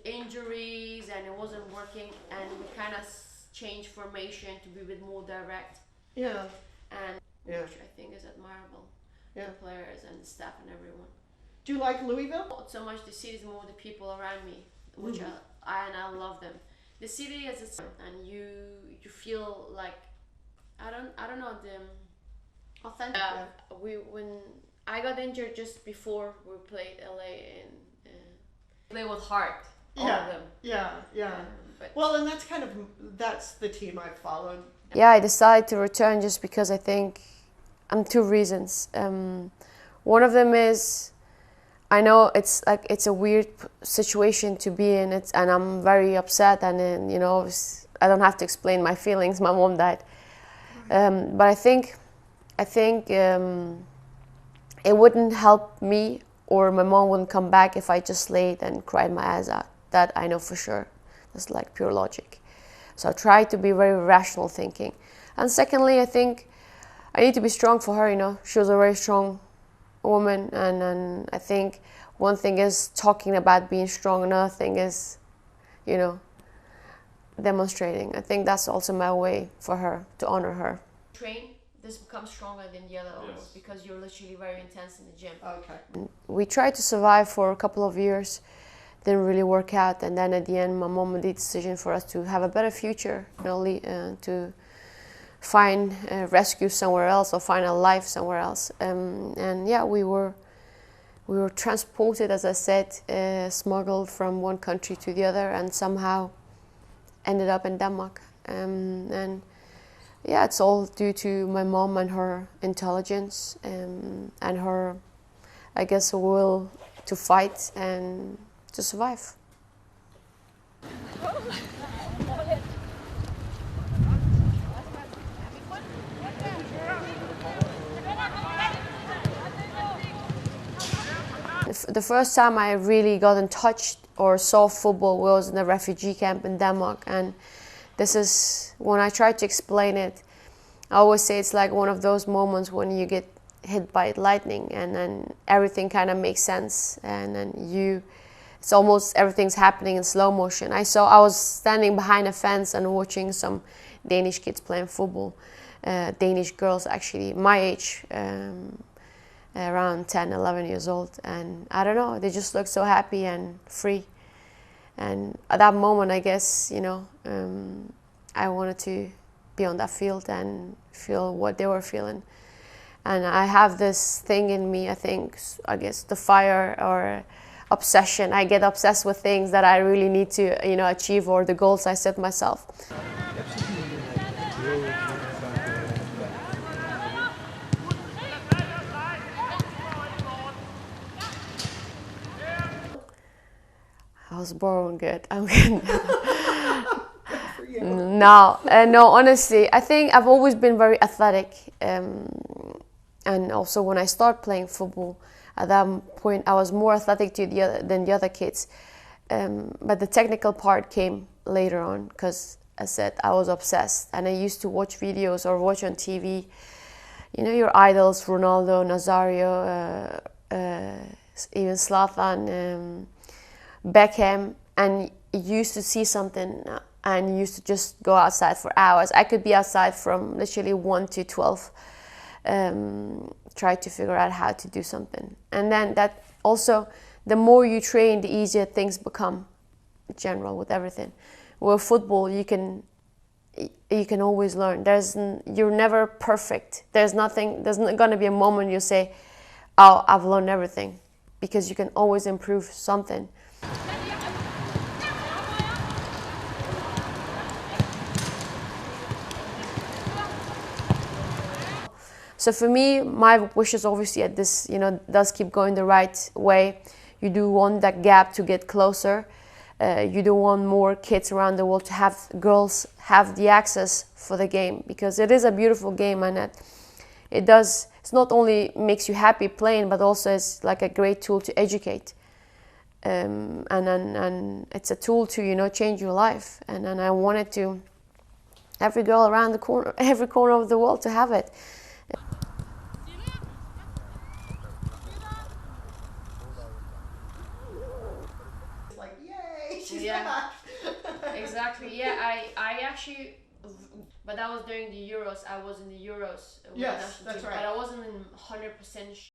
injuries and it wasn't working, and we kind of changed formation to be a bit more direct. Yeah. And Yeah. which I think is admirable. Yeah. The players and the staff and everyone. Do you like Louisville? Not so much the city, more the people around me, which I love them. The city is its, and you feel like I don't know, the authentic. When I got injured just before we played LA, and play with heart. All of them. Yeah. Well, and that's the team I've followed. Yeah, I decided to return just because I think two reasons. One of them is I know it's a weird situation to be in, and I'm very upset, and I don't have to explain my feelings. My mom died, but I think it wouldn't help me, or my mom wouldn't come back if I just laid and cried my eyes out. That I know for sure. That's like pure logic. So I try to be very rational thinking. And secondly, I think I need to be strong for her. She was a very strong woman, and I think one thing is talking about being strong, another thing is, demonstrating. I think that's also my way for her, to honor her. Train, this becomes stronger than the other ones, because you're literally very intense in the gym. Okay. We tried to survive for a couple of years, didn't really work out, and then at the end my mom made the decision for us to have a better future, to find rescue somewhere else or find a life somewhere else. And yeah, we were transported, as I said, smuggled from one country to the other, and somehow ended up in Denmark. And yeah, it's all due to my mom and her intelligence, and her, I guess, will to fight and to survive. The first time I really got in touch or saw football was in a refugee camp in Denmark, and this is when I try to explain it. I always say it's like one of those moments when you get hit by lightning, and then everything kind of makes sense, and then it's almost everything's happening in slow motion. I was standing behind a fence and watching some Danish kids playing football, Danish girls actually, my age, around 10, 11 years old, and I don't know, they just looked so happy and free. And at that moment, I guess, I wanted to be on that field and feel what they were feeling. And I have this thing in me, I guess the fire or obsession. I get obsessed with things that I really need to, achieve, or the goals I set myself. I was born good. I'm good. No, honestly, I think I've always been very athletic. And also when I started playing football, at that point I was more athletic than the other kids. But the technical part came later on, because I said I was obsessed, and I used to watch videos or watch on TV, your idols, Ronaldo, Nazario, even Zlatan, Beckham, and you used to see something and you used to just go outside for hours. I could be outside from literally 1 to 12, try to figure out how to do something. And then that also, the more you train, the easier things become, in general, with everything. With football, you can always learn. You're never perfect. There's not going to be a moment you say, oh, I've learned everything, because you can always improve something. So for me, my wish is obviously at this, does keep going the right way. You do want that gap to get closer. You do want more kids around the world to have, girls have the access for the game, because it is a beautiful game, and it's not only makes you happy playing, but also it's like a great tool to educate. And it's a tool to, change your life. And I wanted to, every girl around the corner, every corner of the world to have it. It's like, yay! she's Yeah. back. Exactly. Yeah, I actually, but that was during the Euros. I was in the Euros with the Yes, national that's team, right. but I wasn't in 100%